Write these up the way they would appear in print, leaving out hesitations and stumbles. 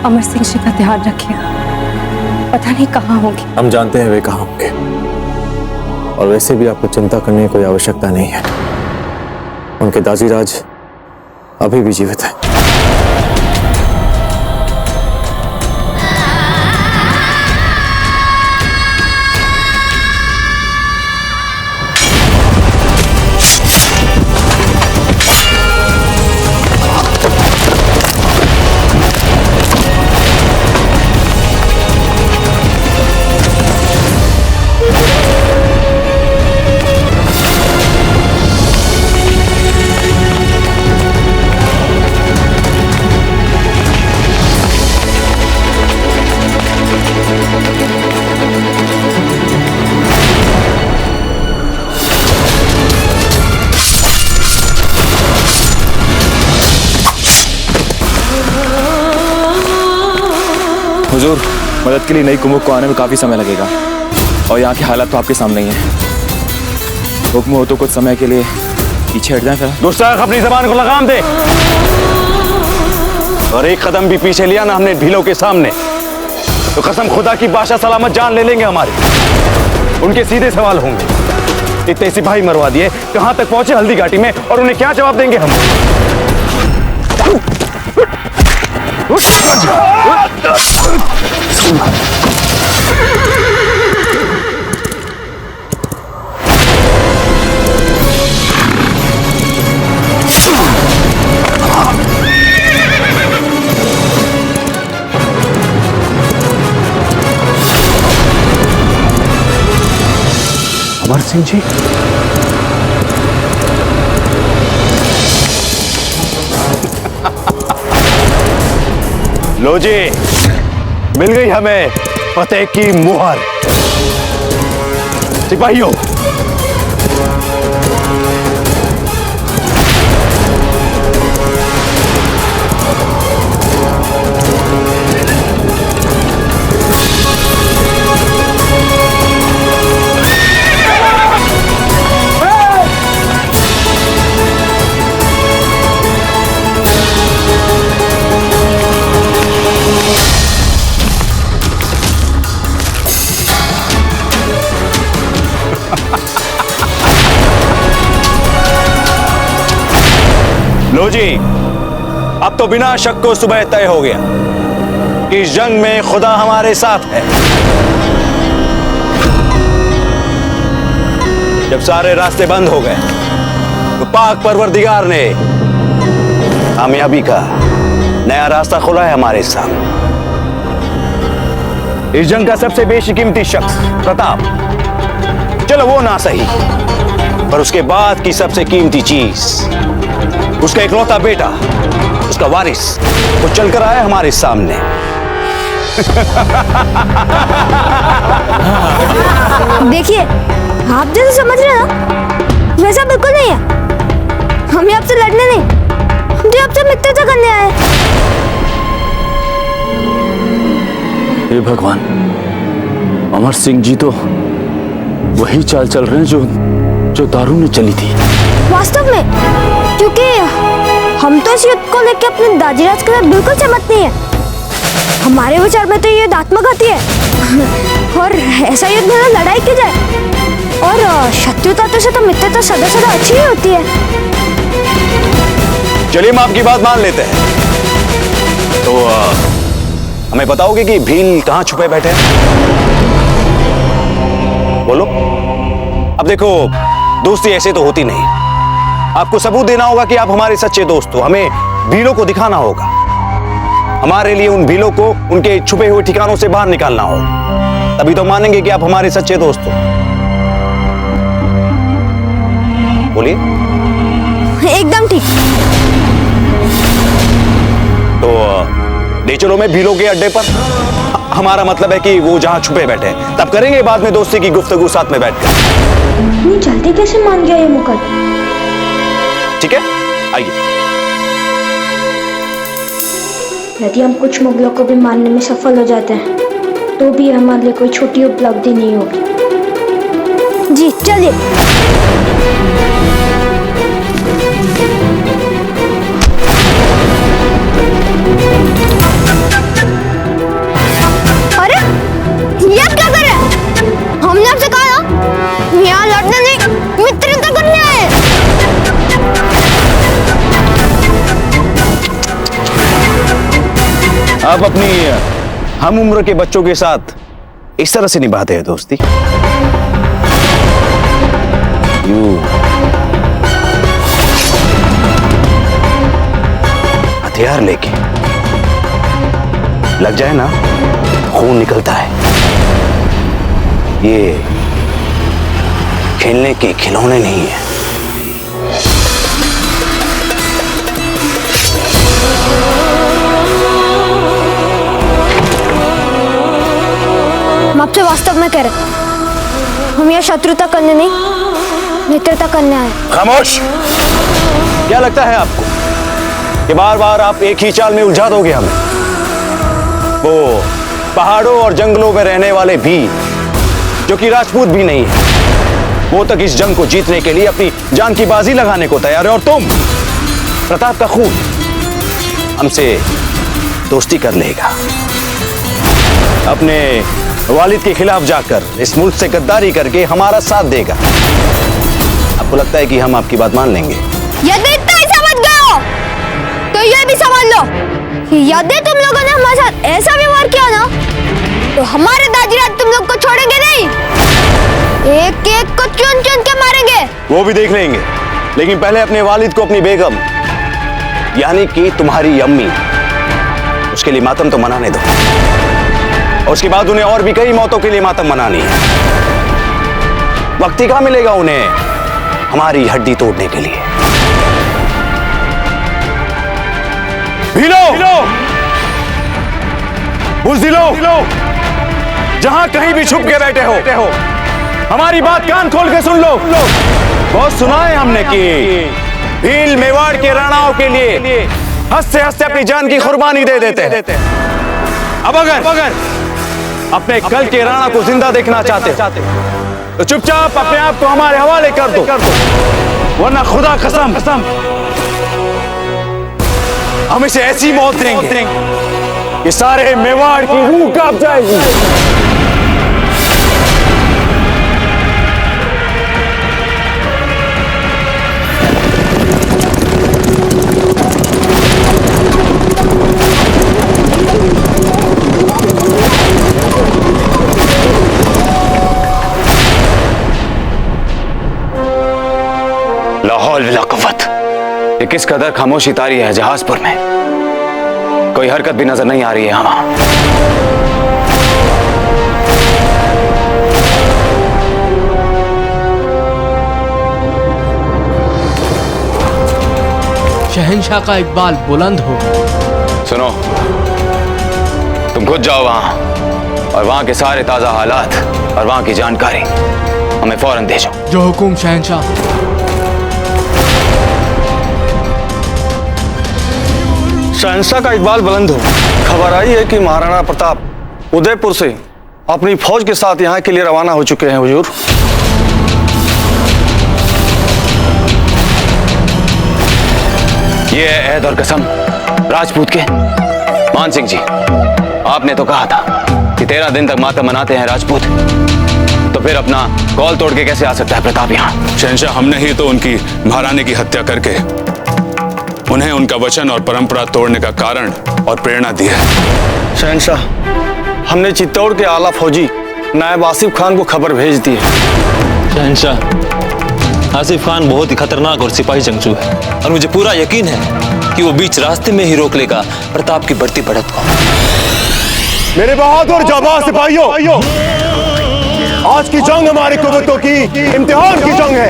अमर सिंह जी का ध्यान रखिएगा, पता नहीं कहाँ होंगे। हम जानते हैं वे कहाँ होंगे, और वैसे भी आपको चिंता करने की कोई आवश्यकता नहीं है। उनके दाजीराज अभी भी जीवित हैं। हुजूर, मदद के लिए नई कुमुक को आने में काफी समय लगेगा, और यहाँ के हालात तो आपके सामने ही हैं। हुक्म हो तो कुछ समय के लिए पीछे हट जाएं फिर। गुस्ताख, अपनी जबान को लगाम दे, और एक कदम भी पीछे लिया ना हमने भीलों के सामने तो कसम खुदा की बादशाह सलामत जान ले लेंगे हमारी। उनके सीधे सवाल होंगे। इतने सिपाही मरवा दिए, कहां तक पहुंचे हल्दी घाटी में, और उन्हें क्या जवाब देंगे हम? अमर सिंह जी, लो जी, मिल गई हमें फतेह की मुहर। सिपाहियों, लो जी, अब तो बिना शक को सुबह तय हो गया कि इस जंग में खुदा हमारे साथ है। जब सारे रास्ते बंद हो गए तो पाक परवरदिगार ने कामयाबी का नया रास्ता खुला है हमारे सामने। इस जंग का सबसे बेशकीमती शख्स प्रताप, चलो वो ना सही, पर उसके बाद की सबसे कीमती चीज उसका इकलौता बेटा, उसका वारिस, वो चलकर आया हमारे सामने। देखिए, आप जैसे समझ रहे हैं ना, वैसा बिल्कुल नहीं है। हम आपसे लड़ने नहीं, हम तो आपसे मित्रता करने आए। हे भगवान, अमर सिंह जी तो वही चाल चल रहे हैं जो दारू ने चली थी। वास्तव में, क्योंकि हम तो इस युद्ध को लेकर अपने दाजीराज के साथ बिल्कुल सहमत नहीं है। हमारे विचार में तो ये आत्मघाती है, और ऐसा युद्ध में लड़ाई की जाए, और शत्रुता से तो मित्रता सदा सदा अच्छी ही होती है। चलिए, हम आपकी बात मान लेते हैं। तो हमें बताओगे कि भील कहाँ छुपे बैठे हैं? बोलो। अब देखो, दोस्ती ऐसे तो होती नहीं। आपको सबूत देना होगा कि आप हमारे सच्चे दोस्त हो। हमें भीलों को दिखाना होगा। हमारे लिए उन भीलों को उनके छुपे हुए ठिकानों से बाहर निकालना होगा, तभी तो मानेंगे कि आप हमारे सच्चे दोस्त हो। बोलिए। एकदम ठीक। नेचरों में भीलों के अड्डे पर। हमारा मतलब है कि वो जहां छुपे बैठे हैं, तब करेंगे बाद में दोस्ती की गुफ्तगू साथ में बैठकर। इतनी जल्दी कैसे मान गया ये मुकद? ठीक है, आइए। यदि हम कुछ मुगलों को भी मारने में सफल हो जाते हैं तो भी हमारे लिए कोई छोटी उपलब्धि नहीं होगी। जी चलिए। अरे ये क्या कर रहे हैं? हमने आपसे कहा ना यहाँ लड़ने नहीं मित्रता करने आए। आप अपनी हम उम्र के बच्चों के साथ इस तरह से निभाते हैं दोस्ती? हथियार लेके लग जाए ना, खून निकलता है। ये खेलने के खिलौने नहीं है। हम आपसे वास्तव में कह रहे, हम यहाँ शत्रुता करने नहीं मित्रता करने आए। खामोश! क्या लगता है आपको कि बार बार आप एक ही चाल में उलझा दोगे हमें? वो पहाड़ों और जंगलों में रहने वाले भी, जो कि राजपूत भी नहीं है, वो तक इस जंग को जीतने के लिए अपनी जान की बाजी लगाने को तैयार है। और तुम, प्रताप का खून हमसे दोस्ती कर लेगा, अपने वालिद के खिलाफ जाकर इस मुल्क से गद्दारी करके हमारा साथ देगा। आपको लगता है कि हम आपकी बात मान लेंगे? यदि इतना ही समझ गए हो तो ये भी समझ लो कि यदि तुम लोगों ने हमारे साथ ऐसा व्यवहार किया ना तो हमारे दाजीराज तुम लोग को छोड़ेंगे नहीं, एक एक को चुन चुन के मारेंगे। वो भी देख लेंगे, लेकिन पहले अपने वालिद को अपनी बेगम यानी कि तुम्हारी अम्मी, उसके लिए मातम तो मनाने दो। और उसके बाद उन्हें और भी कई मौतों के लिए मातम मनानी है। वक्त ही कहां मिलेगा उन्हें हमारी हड्डी तोड़ने के लिए। भीलो, बुज़दिलो, जहां कहीं भी छुप के बैठे हो, हमारी बात कान खोल के सुन लो। बहुत सुना है हमने कि भील मेवाड़ के राणाओं के लिए हंसते हंसते अपनी जान की कुर्बानी दे देते हैं। अब अगर अपने कल के राणा को जिंदा देखना चाहते तो चुपचाप अपने आप को हमारे हवाले कर दो, वरना खुदा कसम हम इसे ऐसी मौत देंगे कि सारे मेवाड़ की रूह कांप जाएगी। लाहौल वला कुव्वत, ये किस कदर खामोशी तारी है जहाजपुर में। कोई हरकत भी नजर नहीं आ रही है वहां। शहंशाह का इकबाल बुलंद हो। सुनो, तुम खुद जाओ वहां और वहां के सारे ताजा हालात और वहां की जानकारी हमें फौरन भेजो। जो हुकुम शहंशाह। शहंशाह का इकबाल बुलंद हो। खबर आई है कि महाराणा प्रताप उदयपुर से अपनी फौज के साथ यहाँ के लिए रवाना हो चुके हैं हुजूर। ये है अहद और कसम राजपूत के। मान सिंह जी, आपने तो कहा था कि 13 दिन तक मातम मनाते हैं राजपूत, तो फिर अपना कौल तोड़ के कैसे आ सकता है प्रताप यहाँ? शहंशाह, हमने ही तो उनकी महारानी की हत्या करके उन्हें उनका वचन और परंपरा तोड़ने का कारण और प्रेरणा दी है। शहंशाह, हमने चित्तौड़ के आला फौजी नायब आसिफ खान को खबर भेज दी है। शहंशाह, आसिफ खान बहुत ही खतरनाक और सिपाही जंगजू है और मुझे पूरा यकीन है कि वो बीच रास्ते में ही रोक लेगा प्रताप की बढ़ती बढ़त को। मेरे बहादुर जाबाज सिपाहियों, आज की जंग हमारी कुव्वतों की इम्तिहान की जंग है।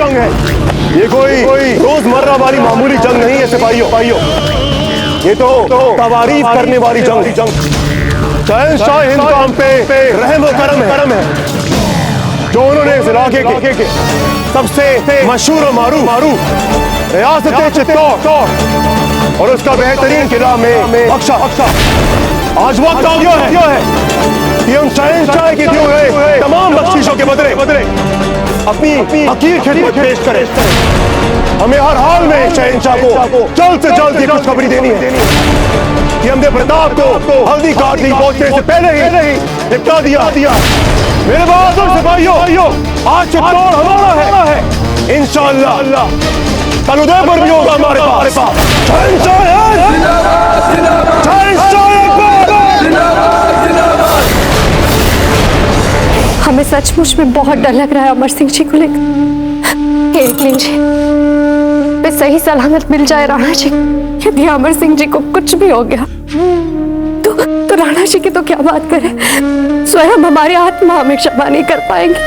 ये कोई रोजमर्रा वाली मामूली जंग नहीं है सिपाहियों। ये तो तवारीफ करने वाली जंग शहंशाह हिंद का हम पे रहम व करम है जो उन्होंने इस इलाके के सबसे मशहूर और मारूफ रियासत चित्तौड़ और उसका बेहतरीन किला में बख्शा। आज वक्त आ गया है कि हम शहंशाह के दिए हुए तमाम बख्शीशों के बदले अपनी हकीर खिदमत पेश करें। हमें हर हाल में शहंशाह को जल्द से जल्द ये खुशखबरी देनी है कि हमने प्रताप को हल्दी घाटी पहुंचने से पहले ही निपटा दिया। मेरे बहादुर सिपाहियों, आज चित्तौड़ हमारा है। इंशाअल्लाह कल उदयपुर भी होगा हमारे पास। हमें सचमुच में बहुत डर लग रहा है अमर सिंह जी को लेकर। एक लीजिए, वे सही सलामत मिल जाए राणा जी। यदि अमर सिंह जी को कुछ भी हो गया तो राणा जी की तो क्या बात करें, स्वयं हमारी आत्मा हमें क्षमा नहीं कर पाएंगे,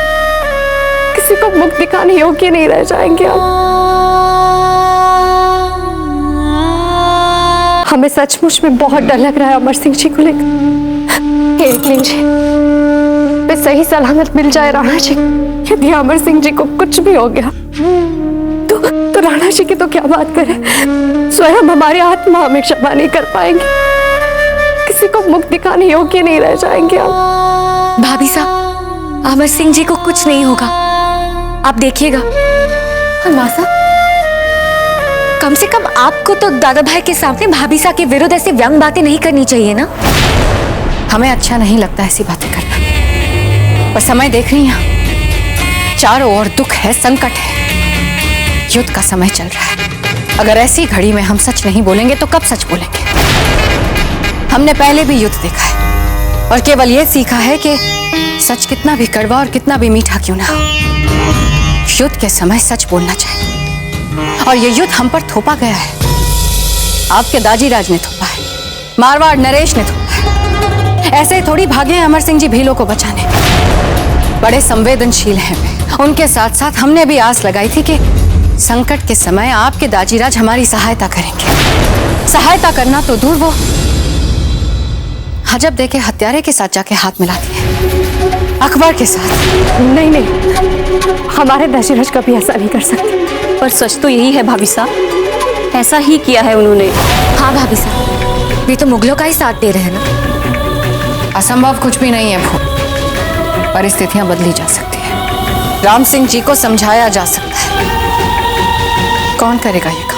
किसी को मुख दिखाने योग्य नहीं रह जाएंगे। हमें सचमुच में बहुत डर लग रहा है अमर सिंह जी को लेकर। एक लीजिए, वे सही सलामत मिल जाए राणा जी। यदि अमर सिंह जी को कुछ भी हो गया तो राणा जी की तो क्या बात करें, स्वयं हमारी आत्मा हमें क्षमा नहीं कर पाएंगे, किसी को मुख दिखाने योग्य नहीं रह जाएंगे। भाभी साहब, अमर सिंह जी को कुछ नहीं होगा, आप देखिएगा। और माँ साहब, कम से कम आपको तो दादा भाई के सामने भाभी साहब के विरुद्ध ऐसी व्यंग बातें नहीं करनी चाहिए ना। हमें अच्छा नहीं लगता ऐसी बातें करना, पर समय देख रही हैं, चारों ओर दुख है, संकट है, युद्ध का समय चल रहा है। अगर ऐसी घड़ी में हम सच नहीं बोलेंगे तो कब सच बोलेंगे? हमने पहले भी युद्ध देखा है और केवल यह सीखा है कि सच कितना भी कड़वा और कितना भी मीठा क्यों ना हो, युद्ध के समय सच बोलना चाहिए। और ये युद्ध हम पर थोपा गया है, आपके दाजी राज ने थोपा है, मारवाड़ नरेश ने थोपा है। ऐसे ही थोड़ी भागे हैं अमर सिंह जी भीलों को बचाने, बड़े संवेदनशील हैं वे। उनके साथ साथ हमने भी आस लगाई थी कि संकट के समय आपके दाजीराज हमारी सहायता करेंगे। सहायता करना तो दूर, वो हजब देके हत्यारे के साथ जाके हाथ मिलाती है, अकबर के साथ। नहीं, हमारे दाजीराज कभी ऐसा नहीं कर सकते। पर सच तो यही है भाभी साहब, ऐसा ही किया है उन्होंने। हाँ भाभी साहब, वे तो मुगलों का ही साथ दे रहे हैं ना। असंभव कुछ भी नहीं है भू, परिस्थितियां बदली जा सकती है, राम सिंह जी को समझाया जा सकता है। कौन करेगा ये काम?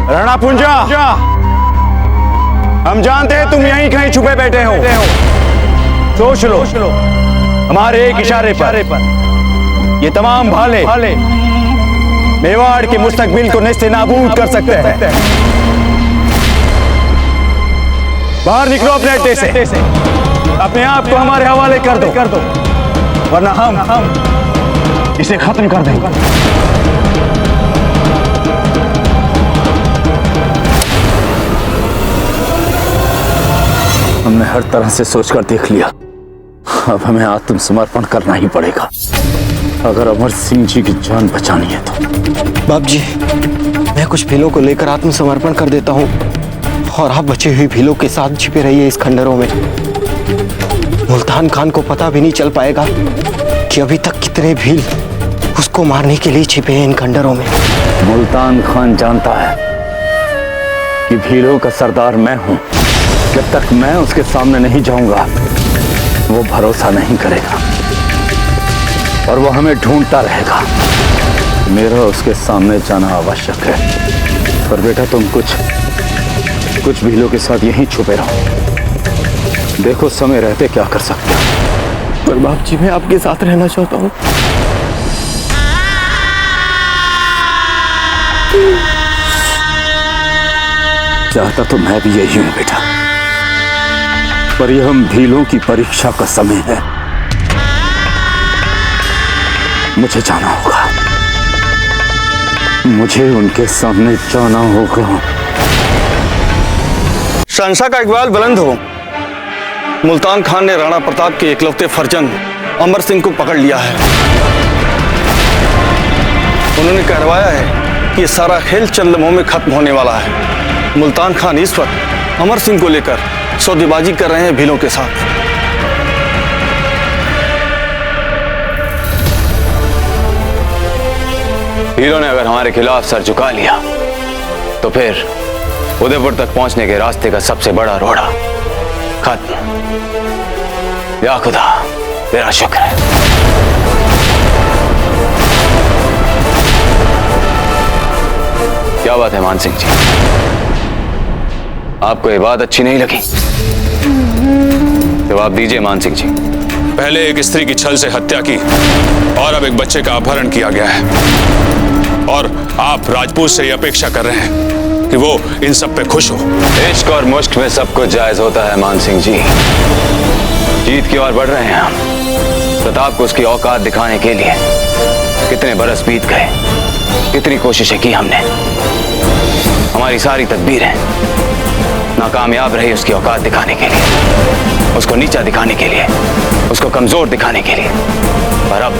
राणा पुंजा, हम जानते हैं तुम यहीं कहीं छुपे बैठे हो। सोच लो, हमारे एक इशारे पर ये तमाम भाले मेवाड़ के मुस्तकबिल को नेस्ते नाबूद कर सकते हैं। बाहर निकलो अपने अड्डे से, अपने आप को हमारे हवाले कर दो, वरना हम इसे खत्म कर देंगे। हमने हर तरह से सोचकर देख लिया, अब हमें आत्मसमर्पण करना ही पड़ेगा अगर अमर सिंह जी की जान बचानी है तो। बाप जी, मैं कुछ भीलों को लेकर आत्मसमर्पण कर देता हूँ और आप बचे हुई भीलों के साथ छिपे रहिए इस खंडरों में। मुल्तान खान को पता भी नहीं चल पाएगा कि अभी तक कितने भील उसको मारने के लिए छिपे हैं इन खंडरों में। मुल्तान खान जानता है कि भीलों का सरदार मैं हूं। जब तक मैं उसके सामने नहीं जाऊंगा वो भरोसा नहीं करेगा और वो हमें ढूंढता रहेगा। मेरा उसके सामने जाना आवश्यक है। पर बेटा, तुम कुछ भीलों के साथ यहीं छुपे रहो, देखो समय रहते क्या कर सकते हो। पर बाप जी, मैं आपके साथ रहना चाहता हूँ। चाहता तो मैं भी यही हूं बेटा, पर यह हम भीलों की परीक्षा का समय है। मुझे जाना होगा, मुझे उनके सामने जाना होगा। शहंशाह का इकबाल बुलंद हो। मुल्तान खान ने राणा प्रताप के एकलौते फर्जंद अमर सिंह को पकड़ लिया है। उन्होंने करवाया है कि ये सारा खेल चंद लम्हों में खत्म होने वाला है। मुल्तान खान इस वक्त अमर सिंह को लेकर सौदेबाजी कर रहे हैं भीलों के साथ। भीलों ने अगर हमारे खिलाफ सर झुका लिया तो फिर उदयपुर तक पहुंचने के रास्ते का सबसे बड़ा रोड़ा खत्म। या खुदा तेरा शुक्र है। क्या बात है मान सिंह जी, आपको ये बात अच्छी नहीं लगी? जवाब दीजिए मान सिंह जी। पहले एक स्त्री की छल से हत्या की और अब एक बच्चे का अपहरण किया गया है, और आप राजपूत से ये अपेक्षा कर रहे हैं कि वो इन सब पे खुश हो। इश्क और मुश्क में सब कुछ जायज होता है मान सिंह जी। जीत की ओर बढ़ रहे हैं हम। प्रताप को उसकी औकात दिखाने के लिए कितने बरस बीत गए, कितनी कोशिशें की हमने। हमारी सारी तदबीरें नाकामयाब रही उसकी औकात दिखाने के लिए, उसको नीचा दिखाने के लिए, उसको कमजोर दिखाने के लिए। पर अब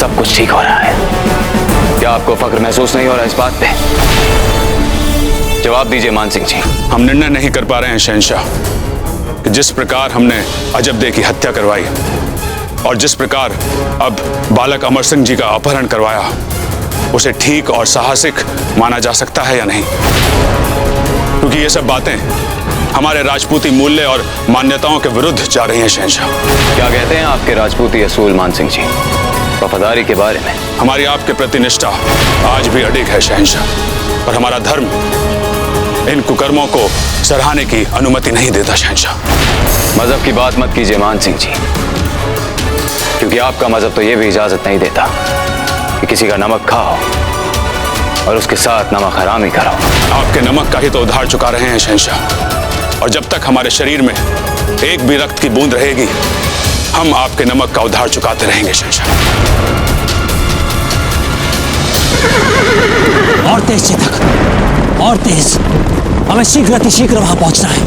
सब कुछ ठीक हो रहा है। क्या आपको फक्र महसूस नहीं हो रहा इस बात पे? जवाब दीजिए मान सिंह जी। हम निर्णय नहीं कर पा रहे हैं शहंशाह कि जिस प्रकार हमने अजबदे की हत्या करवाई और जिस प्रकार अब बालक अमर सिंह जी का अपहरण करवाया, उसे ठीक और साहसिक माना जा सकता है या नहीं। क्योंकि ये सब बातें हमारे राजपूती मूल्य और मान्यताओं के विरुद्ध जा रही हैं शहंशाह। क्या कहते हैं आपके राजपूती असूल मान सिंह जी वफादारी के बारे में? हमारी आपके प्रति निष्ठा आज भी अडिग है शहंशाह, और हमारा धर्म इन कुकर्मों को सराहने की अनुमति नहीं देता शहंशाह। मजहब की बात मत कीजिए मान सिंह जी, क्योंकि आपका मजहब तो ये भी इजाजत नहीं देता कि किसी का नमक खाओ और उसके साथ नमक हरामी करो। आपके नमक का ही तो उधार चुका रहे हैं शहंशाह, और जब तक हमारे शरीर में एक भी रक्त की बूंद रहेगी, हम आपके नमक का उधार चुकाते रहेंगे शहंशाह। और तेज चेतक, और तेज। हमें शीघ्र अतिशीघ्र वहां पहुंचना है।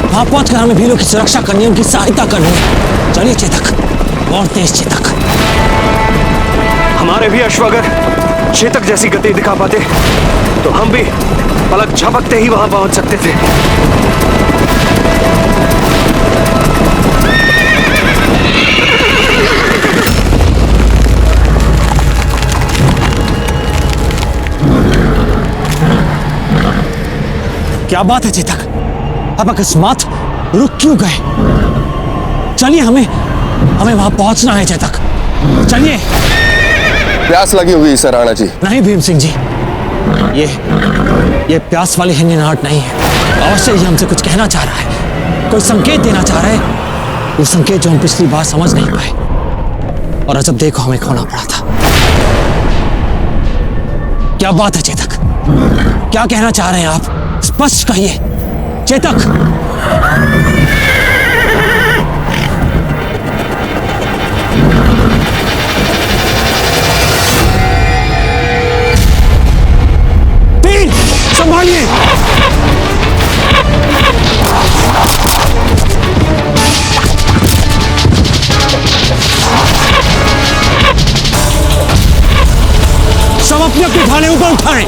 वहां पहुंचकर हमें भीलों की सुरक्षा करनी है, उनकी सहायता करनी है। चलिए चेतक, और तेज चेतक। हमारे भी अश्व अगर चेतक जैसी गति दिखा पाते तो हम भी पलक झपकते ही वहां पहुंच सकते थे। क्या बात है चेतक, अब अकस्मात रुक क्यों गए? चलिए, हमें वहां पहुंचना है चेतक, चलिए। प्यास लगी होगी सर राणा जी। नहीं भीम सिंह जी, ये प्यास वाली हिंगनाहट नहीं है। अवश्य ही हमसे कुछ कहना चाह रहा है, कोई संकेत देना चाह रहा है। वो संकेत जो हम पिछली बार समझ नहीं पाए और अजब देखो हमें खोना पड़ा था। क्या बात है चेतक, क्या कहना चाह रहे हैं आप? स्पष्ट कहिए चेतक। तीर संभालिए। सब अपने अपने ढाले ऊपर उठाएं।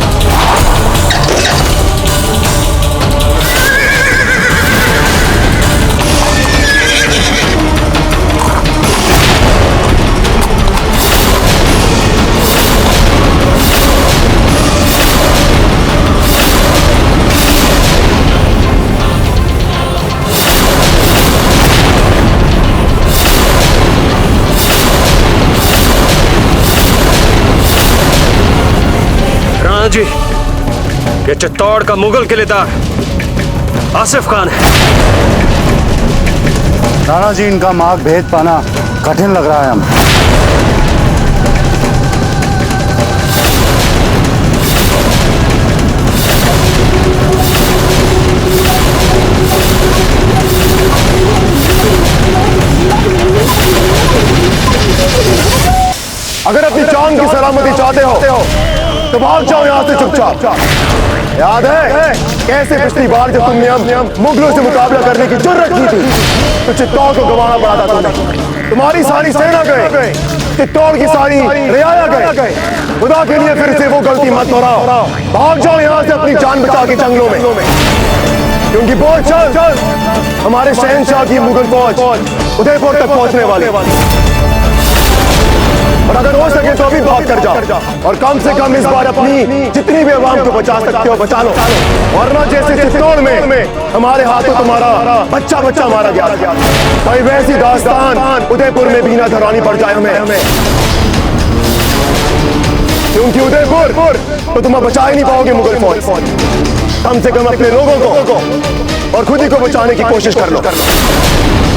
जी, ये चित्तौड़ का मुगल किलेदार आसिफ खान है। राणा जी, इनका मार्ग भेद पाना कठिन लग रहा है हमें। अगर अपनी जान की सलामती चाहते हो तो भाग जाओ यहाँ से चुपचाप। याद है कैसे पिछली बार जब तुमने हम मुगलों से मुकाबला करने की जुर्रत की थी तो चित्तौड़ को गंवाना पड़ा था तुम्हें। तुम्हारी सारी सेना गए चित्तौड़ की सारी रियाया गए। खुदा के लिए फिर से वो गलती मत दोहराओ। भाग जाओ यहाँ से अपनी जान बचा के जंगलों में, क्योंकि बहुत जल्द हमारे शहंशाह की मुगल फौज उदयपुर तक पहुंचने वाले। और अगर हो सके तो अभी भाग कर जाओ, और कम से कम इस बार अपनी जितनी भी आवाम को बचा सकते हो बचा लो, वरना जैसे चित्तौड़ में हमारे हाथों तुम्हारा बच्चा मारा गया, भाई वैसी दास्तान उदयपुर में भी ना दोहरानी पड़ जाए हमें। क्योंकि उदयपुर तो तुम बचा ही नहीं पाओगे मुगल फौज। कम से कम अपने लोगों को और खुद ही को बचाने की कोशिश कर लो।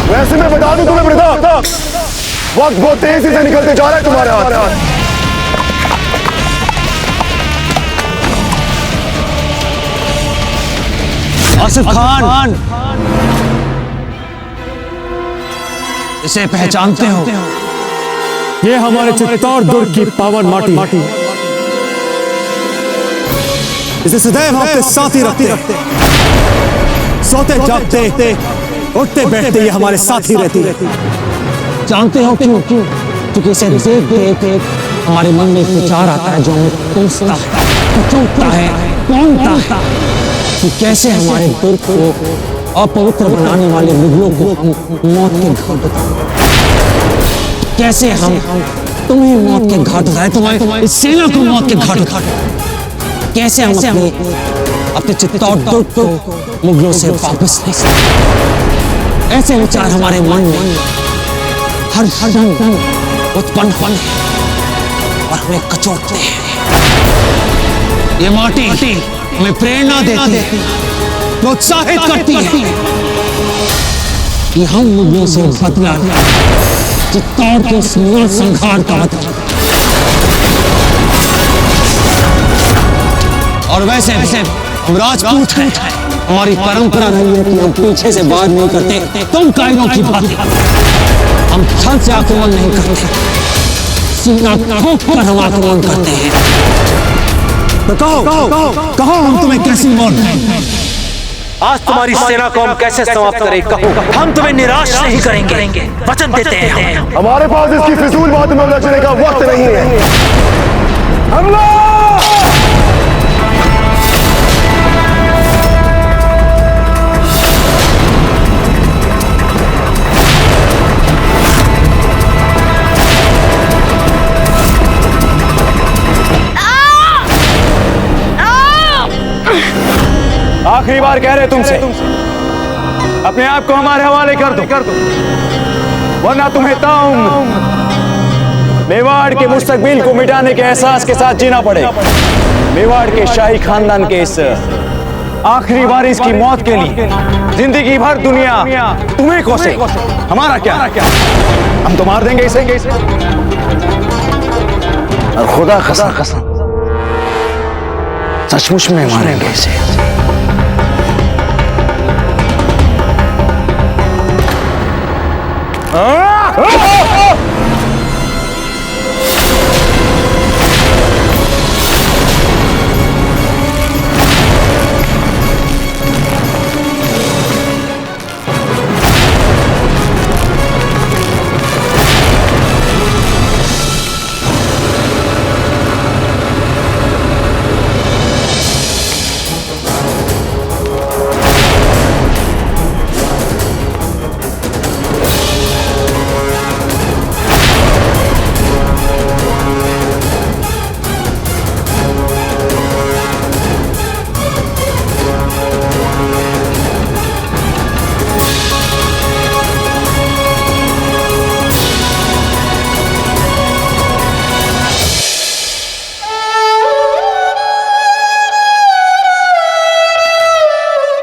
वैसे मैं बता दूं तुम्हें प्रताप, वक्त बहुत तेजी से निकलते जा रहा है तुम्हारे हाथ। आसिफ खान, इसे पहचानते हो? ये हमारे चित्तौड़ दुर्ग की पावन माटी। इसे सदैव आपके साथ ही रखते, सोते जागते उठते बैठते ये हमारे साथ ही रहती है। जानते हो क्यों? क्योंकि इसे देख देख हमारे मन में एक विचार आता है जो हमें कोसता है, कचोटता है, कौनता है कि कैसे हमारे दुर्ग को अपवित्र बनाने वाले मुगलों को हम मौत के घाट उतारें, कैसे हम तुम्हें मौत के घाट उतारें, तुम्हारी सेना को मौत के घाट उतारें, कैसे हम अपने चित्तौड़ दुर्ग को मुगलों से वापस ले सकें। ऐसे विचार हमारे मन में हर क्षण उत्पन्न होते हैं और हमें कचोटते हैं। ये माटी हमें प्रेरणा देती है, प्रोत्साहित करती है कि हम मुगलों से बदला चित्तौड़ के संहार का बदला। और वैसे हम राजपूत हैं, हमारी परंपरा रही है कि हम पीछे से वार नहीं करते, तुम कायरों की बात। हम छल से आक्रमण नहीं करते, सीना ठोक कर हम आक्रमण करते हैं। तो कहो हम तुम्हें कैसी मौत दें? आज तुम्हारी सेना को हम कैसे समाप्त करें? कहो, हम तुम्हें निराश नहीं करेंगे, वचन देते हैं। हमारे पास इसकी फिजूल बात में उलझने का वक्त नहीं है। हमला! आखिरी बार कह रहे तुमसे, अपने आप को हमारे हवाले कर दो, वरना तुम्हें मेवाड़ के मुस्तकबिल को मिटाने के एहसास के साथ जीना पड़ेगा। मेवाड़ के शाही खानदान के इस आखिरी वारिस की मौत के लिए जिंदगी भर दुनिया तुम्हें कोसे, हमारा क्या? हम तो मार देंगे इसे। और खुदा कसम सचमुच में मारेंगे इसे।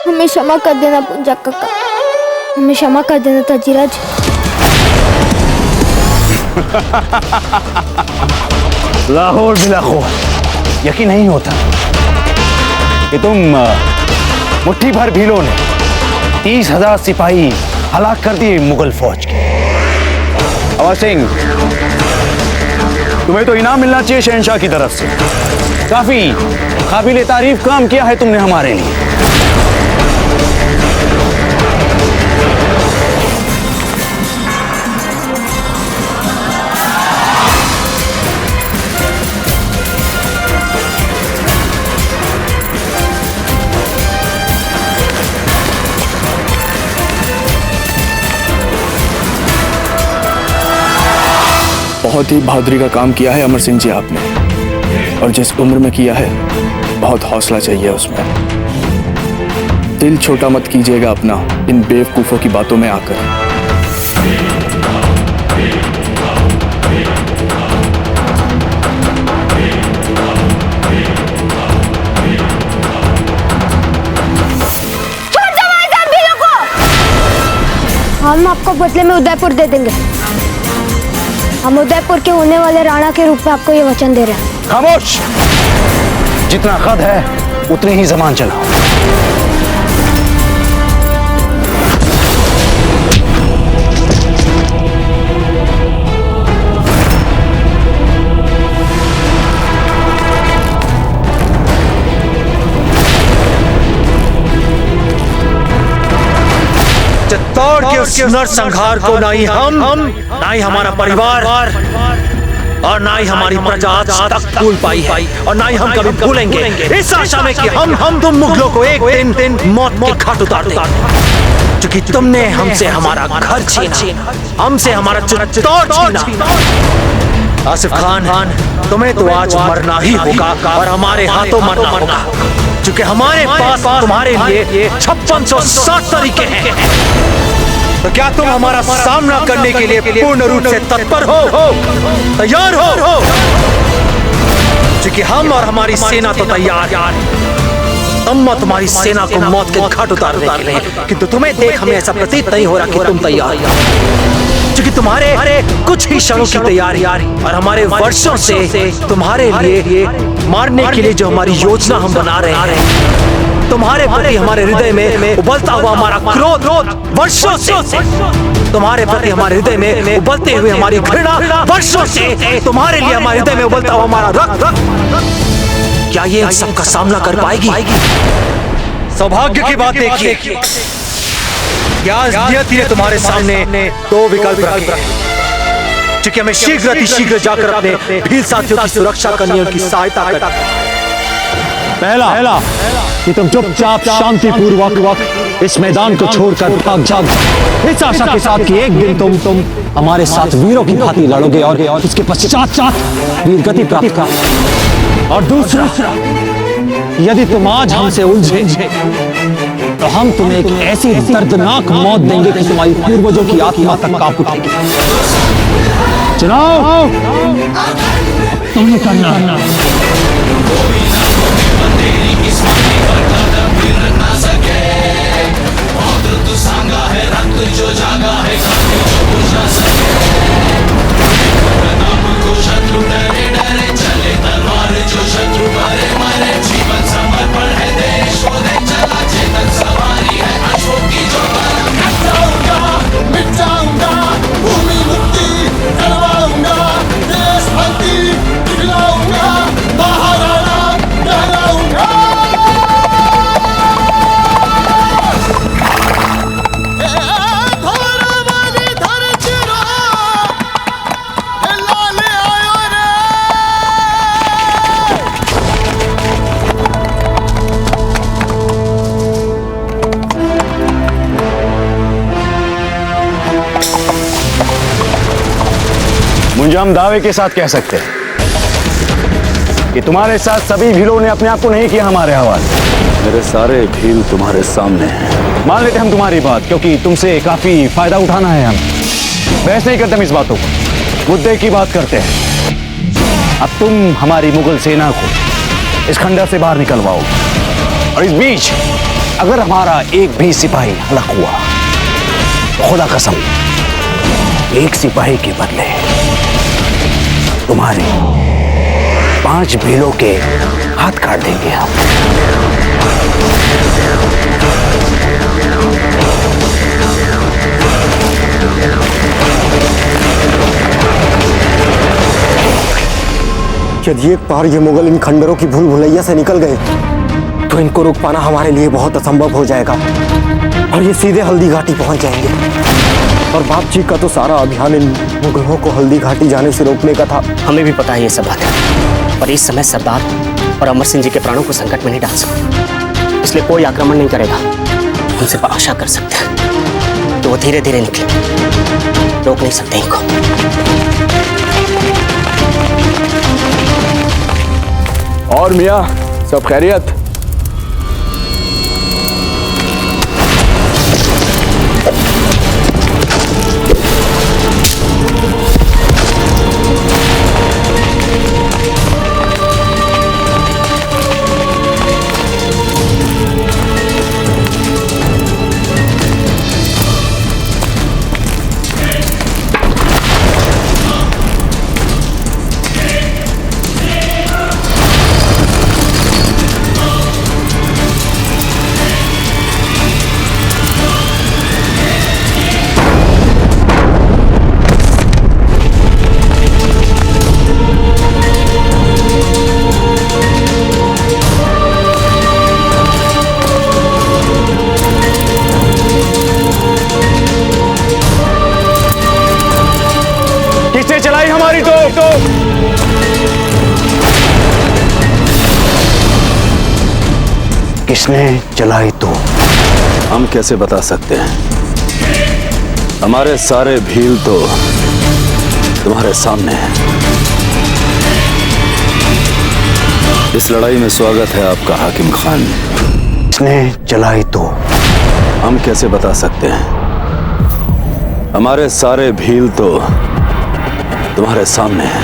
हमें क्षमा कर देना पुंजा काका, हमें क्षमा कर देना ताजीराज। लाहौर बिलाखोर यकीन नहीं होता कि तुम मुट्ठी भर भीलों ने 30,000 सिपाही हलाक कर दिए मुगल फौज के। अमर सिंह, तुम्हें तो इनाम मिलना चाहिए शहंशाह की तरफ से। काफी काबिल तारीफ काम किया है तुमने हमारे लिए। बहुत ही बहादुरी का काम किया है अमर सिंह जी आपने, और जिस उम्र में किया है बहुत हौसला चाहिए उसमें। दिल छोटा मत कीजिएगा अपना इन बेवकूफों की बातों में आकर। हम आपको बदले में उदयपुर दे देंगे। हम उदयपुर के होने वाले राणा के रूप में आपको ये वचन दे रहे हैं। खामोश! जितना कद है उतने ही जबान चलाओ। चित्तौड़ के उस नरसंहार को ना ही हम ना ही हमारा परिवार और ना ही हमारी प्रजा आज तक भूल पाई है, और ना ही हम कभी भूलेंगे, इस आशा में कि हम तुम मुगलों को एक दिन मौत के घाट उतार दें, क्योंकि तुमने हमसे हमारा घर छीना, हमसे हमारा चित्तौड़ छीना। आसिफ खान, तुम्हें तो आज मरना ही होगा और हमारे हाथों मरना होगा, क्योंकि हमारे पास तुम्हारे लिए 5660 तरीके हैं। तो क्या तुम हमारा सामना करने के लिए पूर्ण रूप से तत्पर हो, तैयार हो? क्योंकि हम और हमारी सेना तो तैयार। तुम और तुम्हारी सेना को मौत के घाट उतारने के लिए, किंतु तुम्हें देख हमें ऐसा प्रतीत नहीं हो रहा कि तुम तैयार, क्योंकि तुम्हारे कुछ ही क्षणों की तैयारी और हमारे वर्षों से तुम्हारे लिए मारने के लिए जो हमारी योजना हम बना रहे हैं, तुम्हारे प्रति हमारे हृदय में उबलता हुआ हमारा क्रोध वर्षों से, तुम्हारे प्रति हमारे हृदय में उबलते हुए हमारी घृणा वर्षों से, तुम्हारे लिए हमारे हृदय में उबलता हुआ हमारा रक्त, क्या ये इन सबका सामना कर पाएगी? सौभाग्य की बात देखिए, क्या नियति ने तुम्हारे सामने दो विकल्प रखे, क्योंकि हमें शीघ्र जाकर अपने भील साथियों की सुरक्षा करनी, उनकी सहायता करनी। पहला कि तुम चुपचाप शांतिपूर्वक इस मैदान को छोड़कर भाग जाओ, इस आशा के साथ कि एक दिन तुम हमारे साथ वीरों की भांति लड़ोगे और उसके पश्चात वीर गति प्राप्त कर। और दूसरा, यदि तुम आज हमसे उलझे तो हम तुम्हें एक ऐसी दर्दनाक मौत देंगे कि तुम्हारी पूर्वजों की आत्मा तक कांप उठेगी। चुनाव तुमने करना। जो जागा है शत्रु डरे डरे चले तलवार, जो शत्रु मरे मरे, जीवन समर्पण है देश को दे चला, चेतन सवारी है अश्वों की जो मिट जाऊंगा, भूमि मुक्ति करवाऊंगा, देश भक्ति दिखलाऊंगा, महाराणा कहलाऊंगा। मुझे हम दावे के साथ कह सकते हैं कि तुम्हारे साथ सभी भीलों ने अपने आप को नहीं किया हमारे हवाले। मेरे सारे भील तुम्हारे सामने हैं। मान लेते हम तुम्हारी बात, क्योंकि तुमसे काफी फायदा उठाना है। हम बहस नहीं करते हम इस बातों को, मुद्दे की बात करते हैं। अब तुम हमारी मुगल सेना को इस खंडर से बाहर निकलवाओ, और इस बीच अगर हमारा एक भी सिपाही हलाक हुआ तो खुदा कसम, एक सिपाही के बदले तुम्हारे 5 भीलों के हाथ काट देंगे हम। यदि एक बार ये मुगल इन खंडरों की भूल भुलैया से निकल गए तो इनको रोक पाना हमारे लिए बहुत असंभव हो जाएगा, और ये सीधे हल्दी घाटी पहुंच जाएंगे। और बाप जी का तो सारा अभियान इन मुगलों को हल्दी घाटी जाने से रोकने का था। हमें भी पता है ये सब बातें, पर इस समय सरदार और अमर सिंह जी के प्राणों को संकट में नहीं डाल सकते, इसलिए कोई आक्रमण नहीं करेगा। हम सिर्फ आशा कर सकते हैं तो वो धीरे धीरे निकले, रोक नहीं सकते इनको। और मियाँ, सब खैरियत? किसने चलाई हमारी तोप? किसने चलाई तो? हम कैसे बता सकते हैं? हमारे सारे भील तो तुम्हारे सामने हैं। इस लड़ाई में स्वागत है आपका हाकिम खान। किसने चलाई तो? हम कैसे बता सकते हैं? हमारे सारे भील तो तुम्हारे सामने है।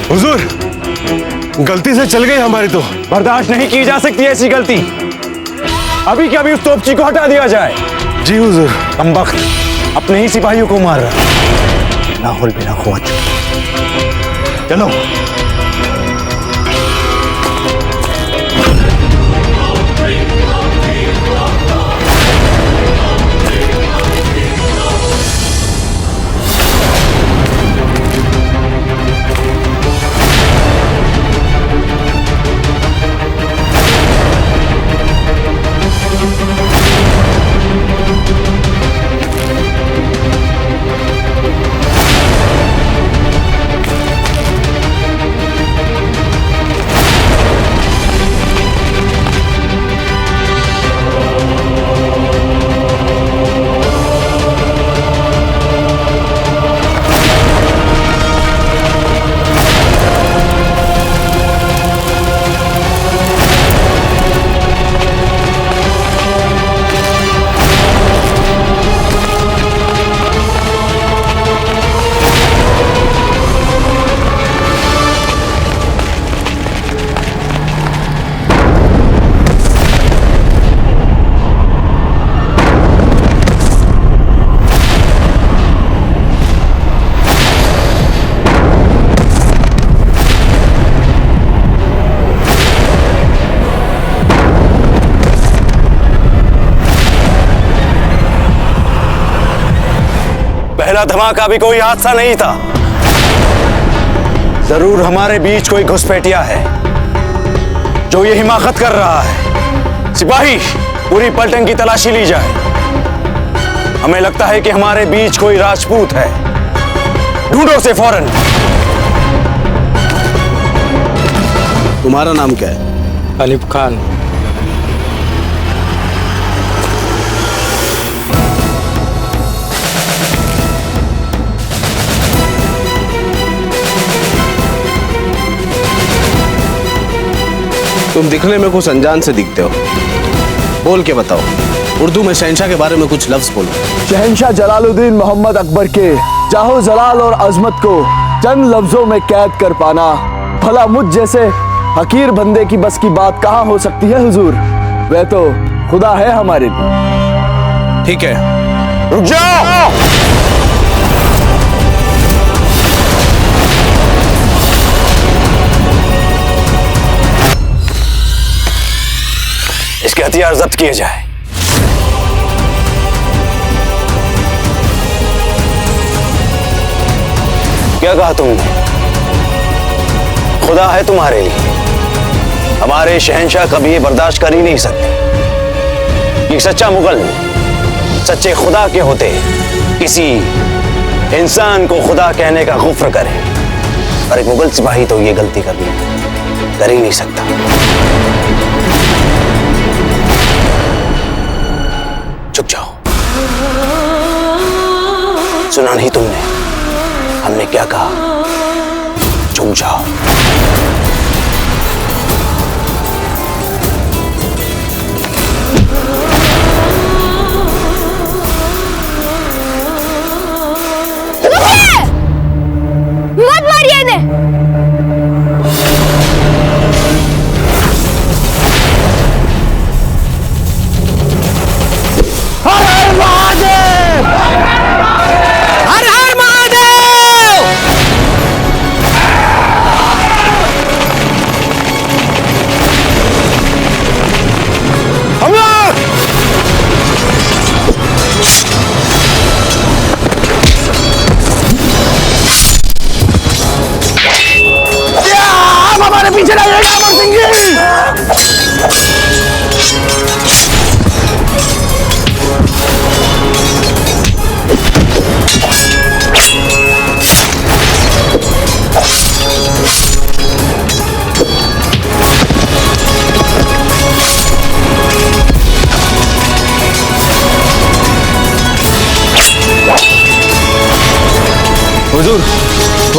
हुजूर, गलती से चल गई हमारी तो। बर्दाश्त नहीं की जा सकती ऐसी गलती। अभी के अभी उस तोपची को हटा दिया जाए। जी हुजूर। कमबख्त अपने ही सिपाहियों को मार रहा है। लाहौल बिना ख्वाज। चलो। पहला धमाका भी कोई हादसा नहीं था। जरूर हमारे बीच कोई घुसपैठिया है जो ये हिमाकत कर रहा है। सिपाही, पूरी पलटन की तलाशी ली जाए। हमें लगता है कि हमारे बीच कोई राजपूत है। ढूंढो उसे फौरन। तुम्हारा नाम क्या है? अनिफ खान। तुम दिखने में कुछ अनजान से दिखते हो। बोल के बताओ, उर्दू में शहंशाह के बारे में कुछ लफ्ज बोलो। शहंशाह जलालुद्दीन मोहम्मद अकबर के जाहो जलाल और अजमत को चंद लफ्जों में कैद कर पाना, भला मुझ जैसे हकीर बंदे की बस की बात कहाँ हो सकती है हुजूर। वह तो खुदा है हमारे। ठीक है, रुक जाओ। इसके हथियार जब्त किए जाए। क्या कहा तुमने? खुदा है तुम्हारे लिए। हमारे शहंशाह कभी ये बर्दाश्त कर ही नहीं सकते। एक सच्चा मुगल सच्चे खुदा के होते किसी इंसान को खुदा कहने का गुफ्र करे, और एक मुगल सिपाही तो ये गलती कभी कर ही नहीं सकता। चुप जाओ। सुना नहीं तुमने हमने क्या कहा? चुप जाओ।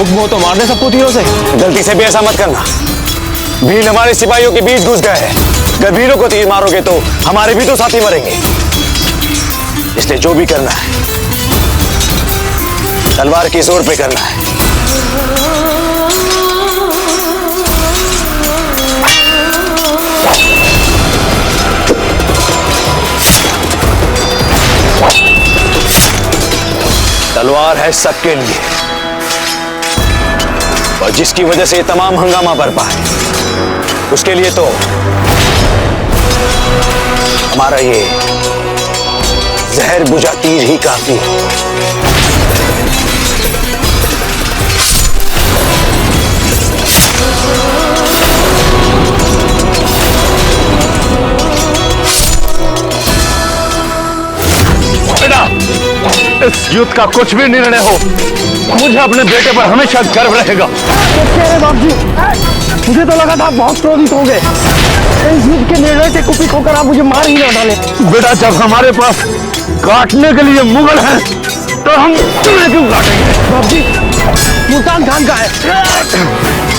हुक्म हो तो मार दे सबको तीरों से। गलती से भी ऐसा मत करना। भील हमारे सिपाहियों के बीच घुस गए हैं। अगर भीलों को तीर मारोगे तो हमारे भी तो साथी मरेंगे। इसलिए जो भी करना है तलवार की जोर पे करना है। तलवार है सबके लिए, और जिसकी वजह से ये तमाम हंगामा बरपा है उसके लिए तो हमारा ये जहर बुझा तीर ही काफी है। बेटा, इस युद्ध का कुछ भी निर्णय हो, मुझे अपने बेटे पर हमेशा गर्व रहेगा। बाप जी, मुझे तो लगा था आप बहुत क्रोधित होंगे। इस युद्ध के निर्णय से कुपित होकर आप मुझे मार ही ना डाले। बेटा, जब हमारे पास काटने के लिए मुगल हैं, तो हम तुम्हें क्यों काटेंगे? बाप जी, मुल्तान खान का है।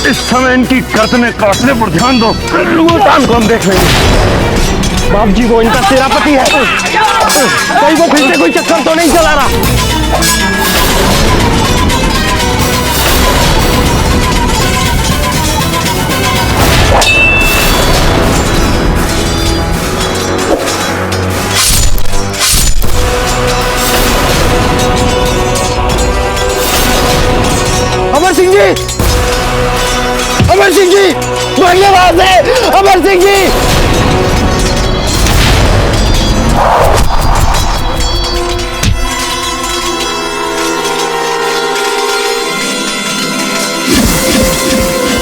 इस समय इनकी गर्दनें काटने पर ध्यान दो, मुल्तान को हम देख लेंगे। बाप जी, वो इनका सेनापति है। कहीं वो फिर से कोई चक्कर तो नहीं चला रहा? अमर सिंह जी, अमर सिंह जी, धन्यवाद है अमर सिंह जी।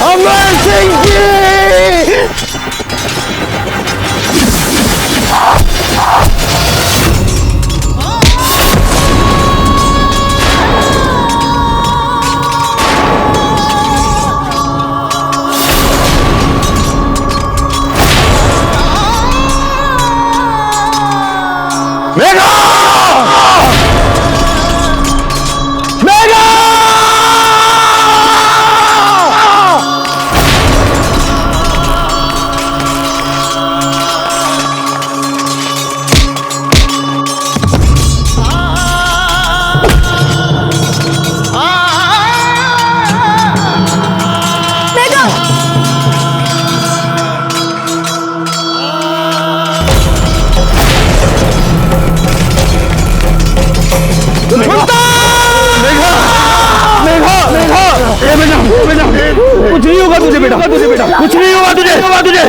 अमर सिंह जी, कुछ नहीं होगा तुझे बेटा, कुछ नहीं होगा तुझे।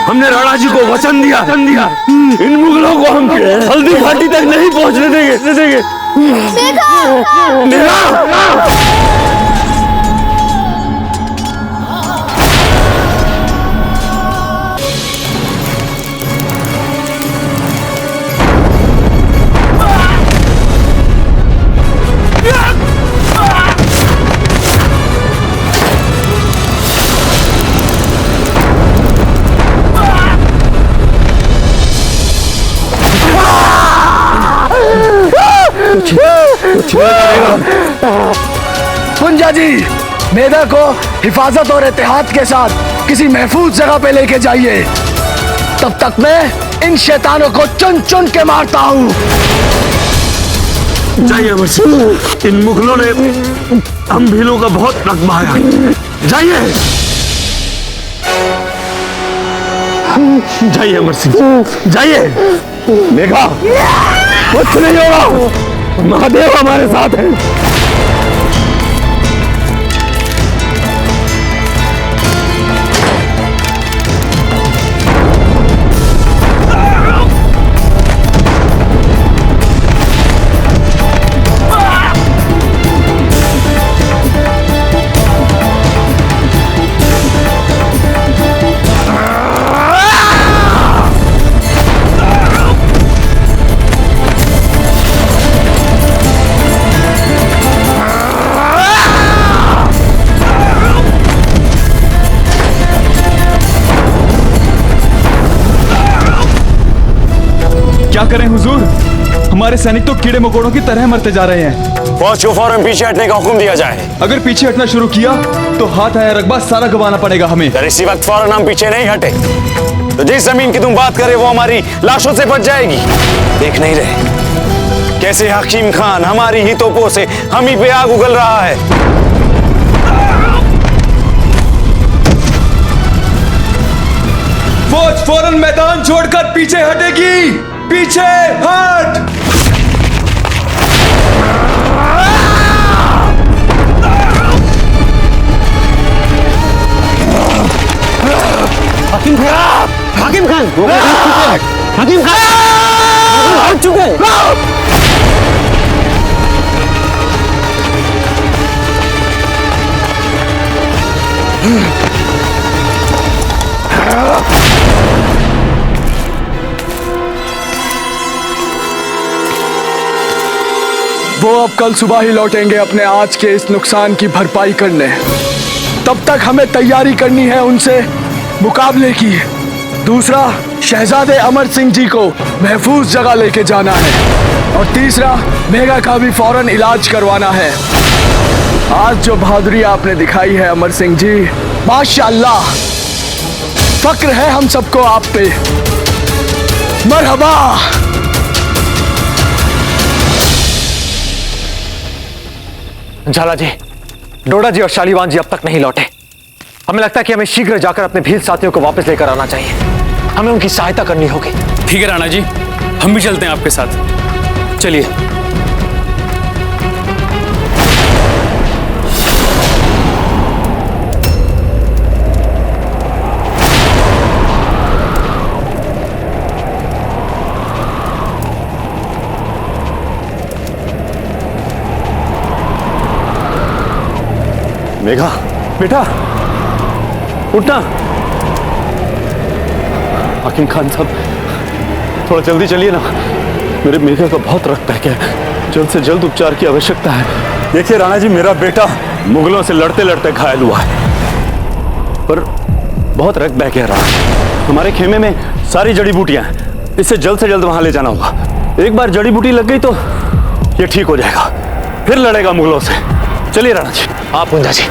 हमने राणा जी को वचन दिया, इन मुगलों को हम हल्दी घाटी तक नहीं पहुंचने देंगे। कुंजा जी, मेधा को हिफाजत और एहतियात के साथ किसी महफूज जगह पे लेके जाइए। तब तक मैं इन शैतानों को चुन चुन के मारता हूँ। जाइए अमर सिंह, इन मुगलों ने हम भीलों का बहुत नक बहाया। जाइए जाइए अमर सिंह, जाइए। मेघा, कुछ नहीं होगा, महादेव हमारे साथ हैं। सैनिक तो कीड़े मकोड़ों की तरह मरते जा रहे हैं। फौज को फौरन पीछे हटने का हुक्म दिया जाए। अगर पीछे हटना शुरू किया तो हाथ आया रकबा सारा गंवाना पड़ेगा हमें। अगर इसी वक्त फौरन हम पीछे नहीं हटे तो जिस जमीन की तुम बात करे वो हमारी लाशों से बच जाएगी। देख नहीं रहे कैसे हकीम खान हमारी ही तोपों से हम ही पे आग उगल रहा है। फौज फौरन मैदान छोड़कर पीछे हटेगी। पीछे हट। हकीम खान, हकीम खान, हकीम खान हट चुके हैं। वो अब कल सुबह ही लौटेंगे अपने आज के इस नुकसान की भरपाई करने। तब तक हमें तैयारी करनी है उनसे मुकाबले की। दूसरा, शहजादे अमर सिंह जी को महफूज जगह लेके जाना है। और तीसरा, मेघा का भी फौरन इलाज करवाना है। आज जो बहादुरी आपने दिखाई है अमर सिंह जी, माशाअल्लाह, फक्र है हम सबको आप पे। मरहबा। झाला जी, डोडा जी और शालीवान जी अब तक नहीं लौटे। हमें लगता है कि हमें शीघ्र जाकर अपने भील साथियों को वापस लेकर आना चाहिए। हमें उनकी सहायता करनी होगी। ठीक है राणा जी, हम भी चलते हैं आपके साथ। चलिए। मेघा, बेटा उठना। हकीम खान साहब, थोड़ा जल्दी चलिए ना। मेरे मेघा का बहुत रक्त बह गया है, जल्द से जल्द उपचार की आवश्यकता है। देखिए राणा जी, मेरा बेटा मुगलों से लड़ते लड़ते घायल हुआ है, पर बहुत रक्त बह गया राणा जी। हमारे खेमे में सारी जड़ी बूटियां हैं, इसे जल्द से जल्द वहां ले जाना होगा। एक बार जड़ी बूटी लग गई तो ये ठीक हो जाएगा, फिर लड़ेगा मुगलों से। चलिए राणा जी। आप पूंजा जी,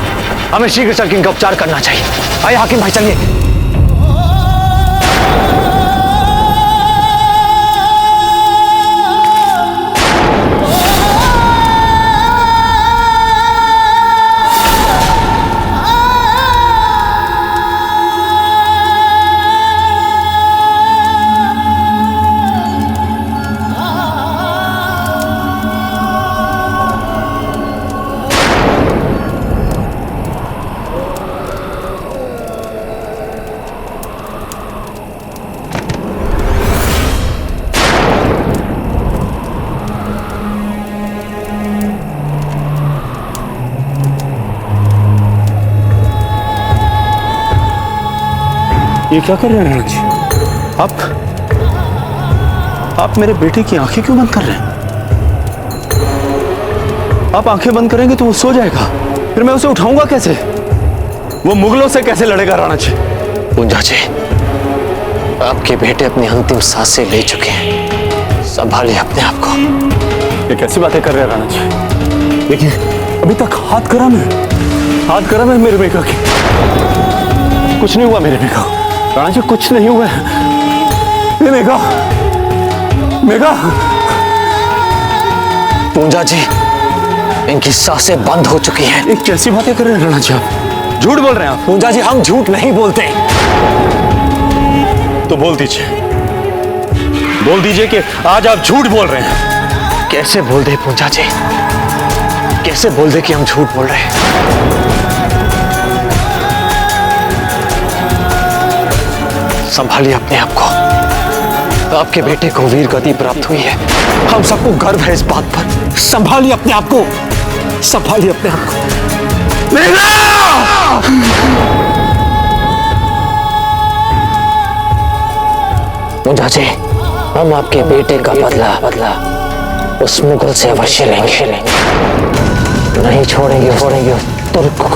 हमें शीघ्र चल के इनका उपचार करना चाहिए। आइए हाकिम भाई, चलिए। ये क्या कर रहे हैं राणा जी? आप मेरे बेटे की आंखें क्यों बंद कर रहे हैं? आप आंखें बंद करेंगे तो वो सो जाएगा, फिर मैं उसे उठाऊंगा कैसे? वो मुगलों से कैसे लड़ेगा राणा जी? पूंजा जी, आपके बेटे अपनी अंतिम सांसें ले चुके हैं, संभालिए अपने आप को। ये कैसी बातें कर रहे हैं राणा जी? देखिए, अभी तक हाथ गर्म है मेरे मेघा की। कुछ नहीं हुआ मेरे मेघा, राणा जी कुछ नहीं हुआ है। मेघा, मेघा। पूंजा जी, इनकी सांसें बंद हो चुकी हैं। ये कैसी बातें कर रहे हैं राणा जी? आप झूठ बोल रहे हैं। आप पूंजा जी, हम झूठ नहीं बोलते। तो बोल दीजिए कि आज आप झूठ बोल रहे हैं। कैसे बोल दे पूंजा जी, कैसे बोल दे कि हम झूठ बोल रहे हैं? संभालिए अपने आप को। आपके बेटे को वीर गति प्राप्त हुई है, हम सबको गर्व है इस बात पर। संभालिए अपने आप को, संभालिए अपने आप को। पूंजा जी, हम आपके बेटे का बदला उस मुगल से अवश्य लेंगे। नहीं छोड़ेंगे उस तुर्क को,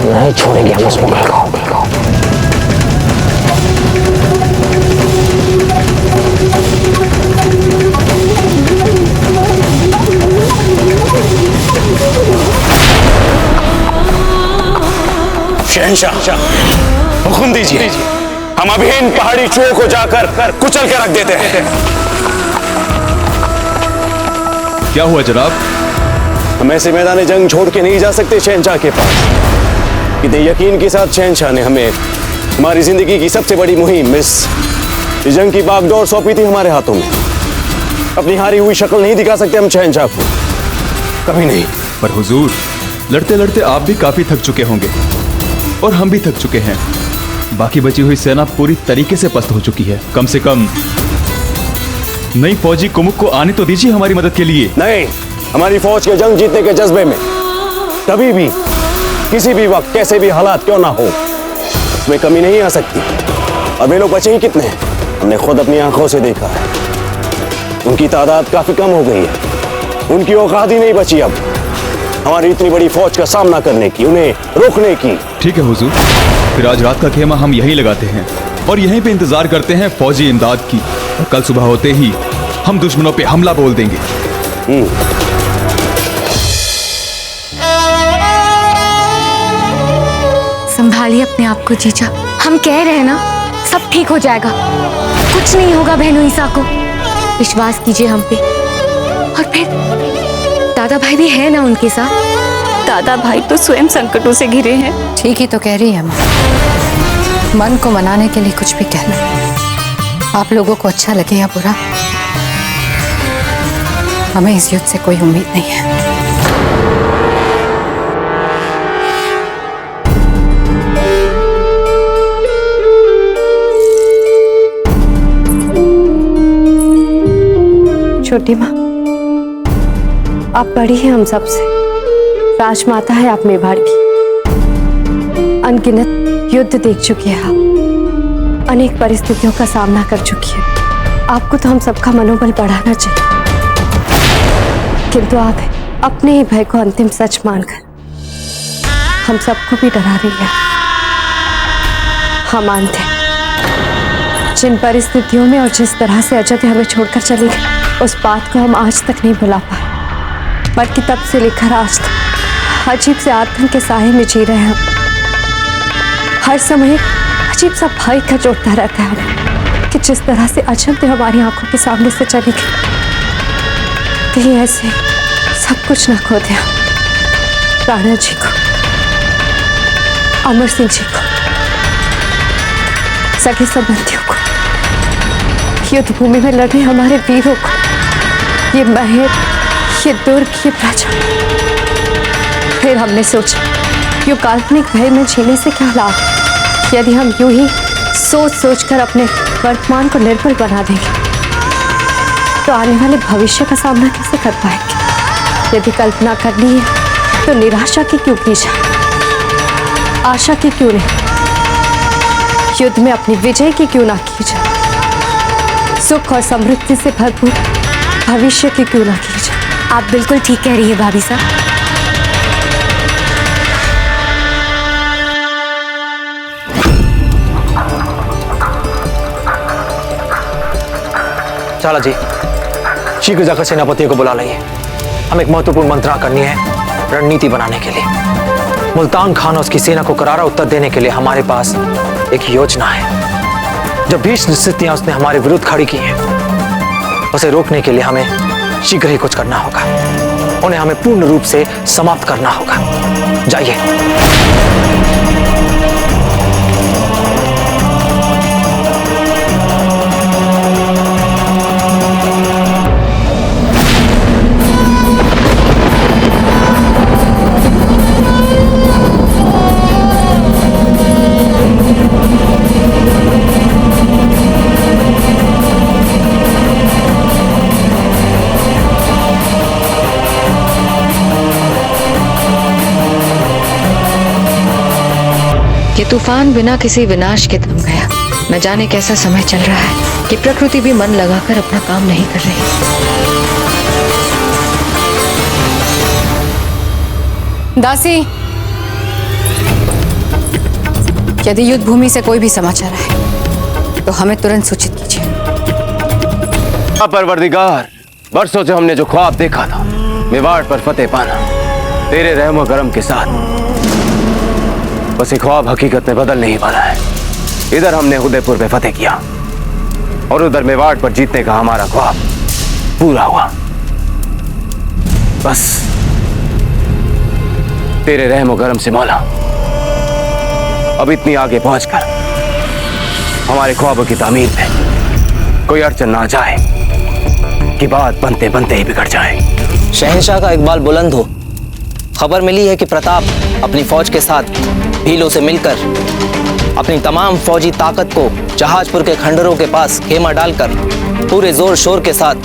नहीं छोड़ेंगे हम उस मुगल को। शहंशाह, हुक्म दीजिए, हम अभी इन पहाड़ी चूहों को जाकर कुचल के रख देते हैं। क्या हुआ जनाब? हम ऐसे मैदान जंग छोड़ के नहीं जा सकते शहंशाह के पास। कितने यकीन के साथ शहंशाह ने हमें हमारी जिंदगी की सबसे बड़ी मुहिम इस जंग की बागडोर सौंपी थी हमारे हाथों में। अपनी हारी हुई शक्ल नहीं दिखा सकते हम शहंशाह को, कभी नहीं। पर हुजूर, लड़ते लड़ते आप भी काफी थक चुके होंगे और हम भी थक चुके हैं। बाकी बची हुई सेना पूरी तरीके से पस्त हो चुकी है। कम से कम नई फौजी कुमुक को आने तो दीजिए हमारी मदद के लिए। नहीं, हमारी फौज के जंग जीतने के जज्बे में कभी भी, किसी भी वक्त, कैसे भी हालात क्यों ना हो, उसमें कमी नहीं आ सकती। और वे लोग बचे ही कितने हैं, हमने खुद अपनी आंखों से देखा है। उनकी तादाद काफी कम हो गई है, उनकी औकात ही नहीं बची अब हमारी इतनी बड़ी फौज का सामना करने की, उन्हें रोकने की। ठीक है हुजूर, फिर आज रात का खेमा हम यहीं लगाते हैं और यहीं पे इंतजार करते हैं फौजी इमदाद की। और कल सुबह होते ही हम दुश्मनों पे हमला बोल देंगे। संभालिए अपने आप को जीजा, हम कह रहे हैं ना सब ठीक हो जाएगा, कुछ नहीं होगा बहनों ईसा को, विश्वास कीजिए हम पे। और फिर दादा भाई भी है ना उनके साथ। दादा भाई तो स्वयं संकटों से घिरे हैं। ठीक ही तो कह रही है माँ, मन को मनाने के लिए कुछ भी कहना। आप लोगों को अच्छा लगे या बुरा, हमें इस युद्ध से कोई उम्मीद नहीं है। छोटी माँ, आप बड़ी हैं हम सबसे, राजमाता है आप मेवाड़ की। अनगिनत युद्ध देख चुकी है आप, अनेक परिस्थितियों का सामना कर चुकी है। आपको तो हम सबका मनोबल बढ़ाना चाहिए, किंतु आप अपने ही भय को अंतिम सच मानकर हम सबको भी डरा रही है। हम मानते हैं जिन परिस्थितियों में और जिस तरह से अजय हमें छोड़कर चली गई, उस बात को हम आज तक नहीं भुला पाए, बल्कि तब से लेकर आज तक अजीब से आतंक के साए में जी रहे हैं। हर समय अजीब सा भय खचोटता रहता है हमें कि जिस तरह से अजय हमारी आंखों के सामने से चली गई, कहीं ऐसे सब कुछ ना खो दिया। राणा जी को, अमर सिंह जी को, सगे संबंधियों को, युद्ध भूमि में लड़े हमारे वीरों को, ये महल, ये दुर्ग, ये प्रजा। फिर हमने सोचा यूं काल्पनिक भय में जीने से क्या लाभ। यदि हम यूं ही सोच सोच कर अपने वर्तमान को निर्बल बना देंगे तो आने वाले भविष्य का सामना कैसे कर पाएंगे। यदि कल्पना करनी है तो निराशा की क्यों की जाए, आशा की क्यों नहीं, युद्ध में अपनी विजय की क्यों ना की जाए, सुख और समृद्धि से भरपूर भविष्य की क्यों ना की जाए। आप बिल्कुल ठीक कह रही है भाभी साहब। चाला जी, शीघ्र जाकर सेनापतियों को बुला लाइए। हम एक महत्वपूर्ण मंत्रणा करनी है रणनीति बनाने के लिए। मुल्तान खान और उसकी सेना को करारा उत्तर देने के लिए हमारे पास एक योजना है। जो भीषण स्थितियां उसने हमारे विरुद्ध खड़ी की हैं, उसे रोकने के लिए हमें शीघ्र ही कुछ करना होगा। उन्हें हमें पूर्ण रूप से समाप्त करना होगा। जाइए। ये तूफान बिना किसी विनाश के थम गया। न जाने कैसा समय चल रहा है कि प्रकृति भी मन लगाकर अपना काम नहीं कर रही। दासी, यदि युद्ध भूमि से कोई भी समाचार आए तो हमें तुरंत सूचित कीजिए। परवरदिगार, बरसों से हमने जो ख्वाब देखा था मेवाड़ पर फतेह पाना, तेरे रहमो करम के साथ बस ये ख्वाब हकीकत में बदल नहीं पाना है। इधर हमने उदयपुर पे फतेह किया और उधर मेवाड़ पर जीतने का हमारा ख्वाब पूरा हुआ। बस तेरे रहमो करम से मौला अब इतनी आगे पहुंचकर हमारे ख्वाबों की तामीर में कोई अड़चन ना जाए कि बात बनते बनते ही बिगड़ जाए। शहंशाह का इकबाल बुलंद हो। खबर मिली है कि प्रताप अपनी फौज के साथ भीलों से मिलकर अपनी तमाम फौजी ताकत को जहाजपुर के खंडरों के पास खेमा डालकर पूरे जोर शोर के साथ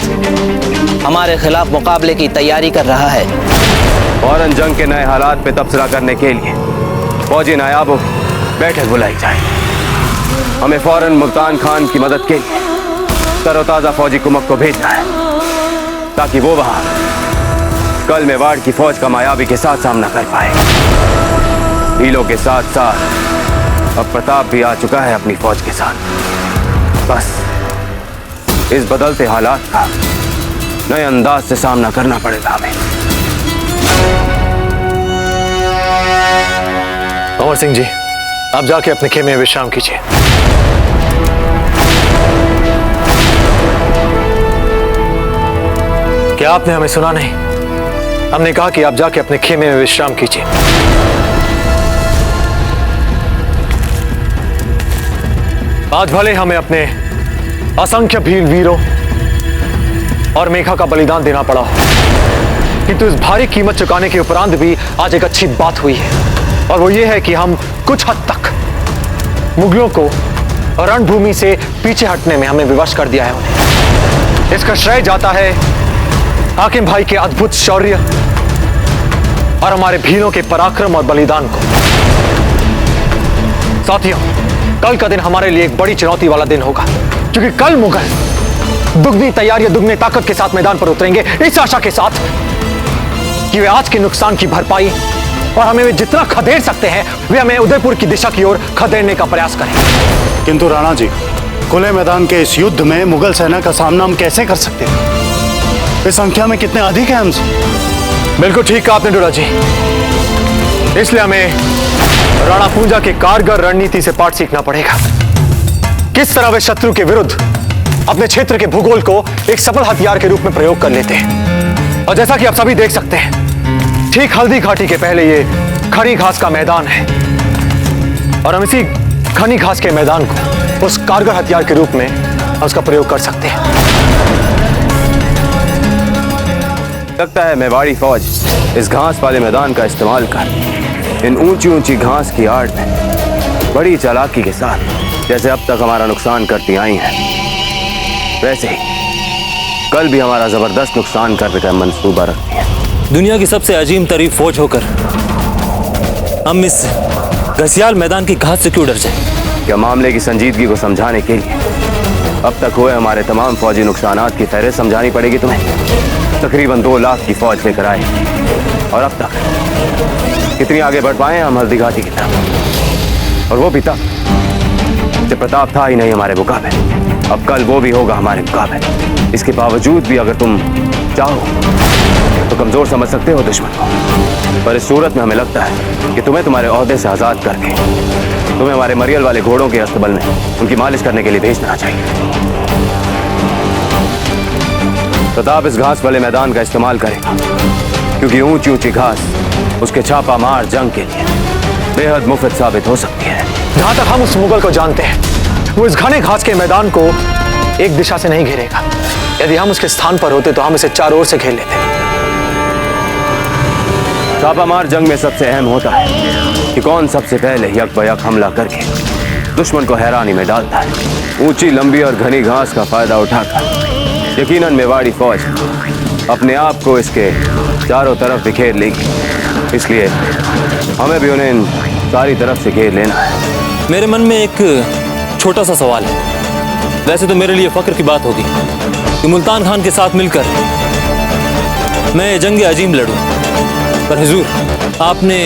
हमारे खिलाफ मुकाबले की तैयारी कर रहा है। फौरन जंग के नए हालात पे तबसरा करने के लिए फौजी नायाबों की बैठक बुलाई जाए। हमें फौरन मुल्तान खान की मदद के लिए तरोताजा फौजी कुमक को भेजना है ताकि वो वहां कल मेवाड़ की फौज का मायावी के साथ सामना कर पाए। भीलों के साथ साथ अब प्रताप भी आ चुका है अपनी फौज के साथ। बस इस बदलते हालात का नए अंदाज से सामना करना पड़ेगा हमें। अमर सिंह जी, आप जाके अपने खेमे में विश्राम कीजिए। क्या आपने हमें सुना नहीं? हमने कहा कि आप जाके अपने खेमे में विश्राम कीजिए। आज भले हमें अपने असंख्य भील वीरों और मेघा का बलिदान देना पड़ा हो, किंतु इस भारी कीमत चुकाने के उपरांत भी आज एक अच्छी बात हुई है, और वो ये है कि हम कुछ हद तक मुगलों को रणभूमि से पीछे हटने में हमें विवश कर दिया है उन्हें। इसका श्रेय जाता है हाकिम भाई के अद्भुत शौर्य और हमारे भीलों के पराक्रम और बलिदान को। साथियों, कल का दिन हमारे लिए एक बड़ी चुनौती वाला दिन होगा, क्योंकि कल मुगल दुगनी तैयारी, दुगनी ताकत के साथ मैदान पर उतरेंगे, इस आशा के साथ कि वे आज के नुकसान की भरपाई और हमें वे जितना खदेड़ सकते हैं वे हमें उदयपुर की दिशा की ओर खदेड़ने का प्रयास करेंगे। किंतु राणा जी, खुले मैदान के इस युद्ध में मुगल सेना का सामना हम कैसे कर सकते हैं? इस संख्या में कितने अधिक हैं हमसे। बिल्कुल ठीक कहा आपने डोरा जी। इसलिए हमें राणा पूंजा के कारगर रणनीति से पाठ सीखना पड़ेगा। किस तरह वे शत्रु के विरुद्ध अपने क्षेत्र के भूगोल को एक सफल हथियार के रूप में प्रयोग कर लेते हैं। और जैसा कि आप सभी देख सकते हैं, ठीक हल्दी घाटी के पहले ये खड़ी घास का मैदान है, और हम इसी घनी घास के मैदान को उस कारगर हथियार के रूप में उसका प्रयोग कर सकते हैं। लगता है मेवाड़ी फौज इस घास वाले मैदान का इस्तेमाल कर इन ऊंची ऊंची घास की आड़ में बड़ी चालाकी के साथ जैसे अब तक हमारा नुकसान करती आई हैं, वैसे ही कल भी हमारा जबरदस्त नुकसान करने का मंसूबा रखती है। दुनिया की सबसे अजीम तरीन फौज होकर हम इस घसियाल मैदान की घास से क्यों डर जाए? क्या मामले की संजीदगी को समझाने के लिए अब तक हुए हमारे तमाम फौजी नुकसानात की फहरिस्त समझानी पड़ेगी तुम्हें। तकरीबन 2 लाख की फौज लेकर आए, और अब तक कितनी आगे बढ़ पाए हम हल्दी घाटी की तरफ, और वो भी तब जब प्रताप था ही नहीं हमारे मुकाबले। अब कल वो भी होगा हमारे मुकाबले। इसके बावजूद भी अगर तुम चाहो तो कमजोर समझ सकते हो दुश्मन को, पर इस सूरत में हमें लगता है कि तुम्हें तुम्हारे ओहदे से आजाद करके तुम्हें हमारे मरियल वाले घोड़ों के अस्तबल में उनकी मालिश करने के लिए भेजना चाहिए। प्रताप इस घास वाले मैदान का इस्तेमाल करेगा, क्योंकि ऊंची ऊंची घास उसके छापा मार जंग के लिए बेहद मुफ्त साबित हो सकती है। जहां तक हम उस मुगल को जानते हैं, वो इस घने घास के मैदान को एक दिशा से नहीं घेरेगा। यदि हम उसके स्थान पर होते तो हम इसे चारों ओर से घेर लेते। छापामार जंग में सबसे अहम होता है कि कौन सबसे पहले यक बयक हमला करके दुश्मन को हैरानी में डालता है। ऊंची लंबी और घनी घास का फायदा उठाकर यकीनन मेवाड़ी फौज अपने आप को इसके चारों तरफ बिखेर लेगी, इसलिए हमें भी उन्हें सारी तरफ से घेर लेना है। मेरे मन में एक छोटा सा सवाल है। वैसे तो मेरे लिए फख्र की बात होगी कि मुल्तान खान के साथ मिलकर मैं जंग अजीम लड़ूं, पर हुजूर आपने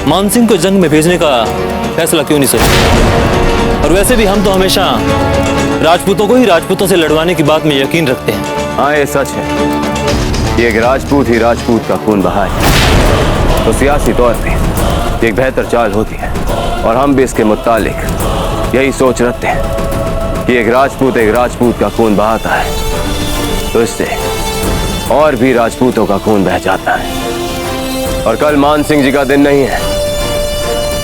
मानसिंह को जंग में भेजने का फैसला क्यों नहीं सोचा? और वैसे भी हम तो हमेशा राजपूतों को ही राजपूतों से लड़वाने की बात में यकीन रखते हैं। हाँ, ये सच है। ये एक राजपूत ही राजपूत का खून बहाए तो सियासी तौर पे एक बेहतर चाल होती है और हम भी इसके मुतालिक यही सोच रखते हैं कि एक राजपूत का खून बहाता है तो इससे और भी राजपूतों का खून बह जाता है। और कल मान सिंह जी का दिन नहीं है,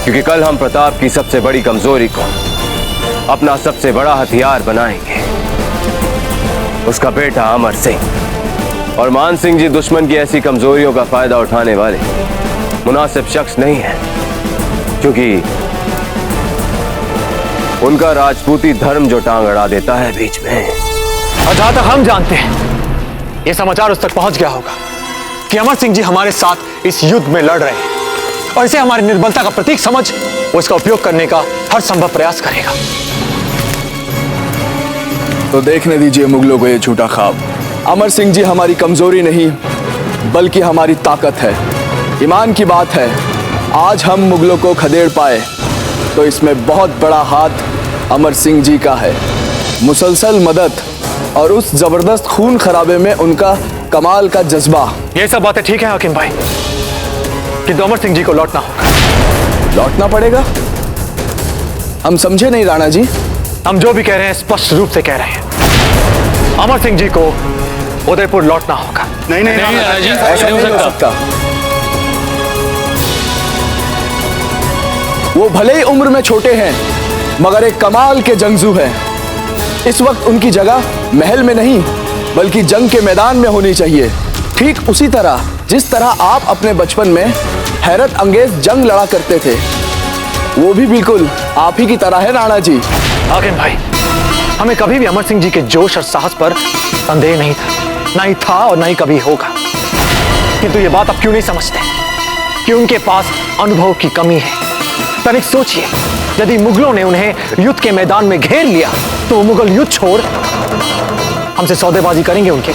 क्योंकि कल हम प्रताप की सबसे बड़ी कमजोरी को अपना सबसे बड़ा हथियार बनाएंगे, उसका बेटा अमर सिंह। और मान सिंह जी दुश्मन की ऐसी कमजोरियों का फायदा उठाने वाले मुनासिब शख्स नहीं है, क्योंकि उनका राजपूती धर्म जो टांग अड़ा देता है बीच में। और जहां तक हम जानते हैं, यह समाचार उस तक पहुंच गया होगा कि अमर सिंह जी हमारे साथ इस युद्ध में लड़ रहे हैं और इसे हमारी निर्बलता का प्रतीक समझ वो इसका उपयोग करने का हर संभव प्रयास करेगा। तो देखने दीजिए मुगलों को ये झूठा ख्वाब। अमर सिंह जी हमारी कमजोरी नहीं बल्कि हमारी ताकत है। ईमान की बात है, आज हम मुगलों को खदेड़ पाए तो इसमें बहुत बड़ा हाथ अमर सिंह जी का है। मुसलसल मदद और उस जबरदस्त खून खराबे में उनका कमाल का जज्बा। ये सब बातें ठीक है हाकिम भाई, कि अमर सिंह जी को लौटना होगा। लौटना पड़ेगा? हम समझे नहीं राणा जी। हम जो भी कह रहे हैं स्पष्ट रूप से कह रहे हैं, अमर सिंह जी को उदयपुर लौटना होगा। नहीं राणा जी, ऐसा नहीं हो सकता। वो भले ही उम्र में छोटे हैं मगर एक कमाल के जंगजू हैं। इस वक्त उनकी जगह महल में नहीं बल्कि जंग के मैदान में होनी चाहिए, ठीक उसी तरह जिस तरह आप अपने बचपन में हैरत अंगेज जंग लड़ा करते थे। वो भी बिल्कुल आप ही की तरह है राणा जी। हाकिम भाई, हमें कभी भी अमर सिंह जी के जोश और साहस पर संदेह नहीं था, ना ही था और ना ही कभी होगा। किंतु ये बात आप क्यों नहीं समझते कि उनके पास अनुभव की कमी है। तनिक सोचिए, यदि मुगलों ने उन्हें युद्ध के मैदान में घेर लिया तो वो मुगल युद्ध छोड़ हमसे सौदेबाजी करेंगे उनके।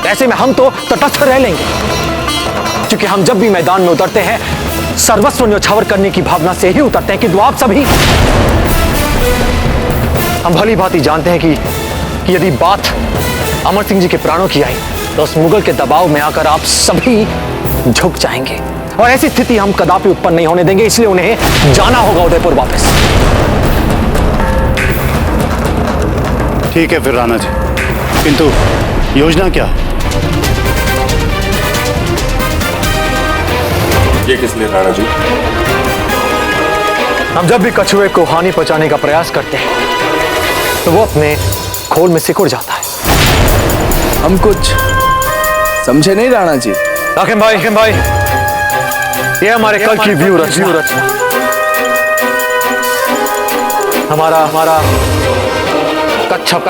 ऐसे में हम तो तटस्थ रह लेंगे, क्योंकि हम जब भी मैदान में उतरते हैं सर्वस्व न्योछावर करने की भावना से ही उतरते हैं। किंतु आप सभी, हम भली भांति जानते हैं कि यदि बात अमर सिंह जी के प्राणों की आई तो उस मुगल के दबाव में आकर आप सभी झुक जाएंगे और ऐसी स्थिति हम कदापि उत्पन्न नहीं होने देंगे। इसलिए उन्हें जाना होगा उदयपुर वापस। ठीक है फिर राणा जी, किंतु योजना क्या? ये किस लिए राणा जी? हम जब भी कछुए को हानि पहुंचाने का प्रयास करते हैं तो वो अपने खोल में सिकुड़ जाता है। हम कुछ समझे नहीं राणा जी। हाकिम भाई, ये हमारे कल की व्यू रचना। हमारा कच्छप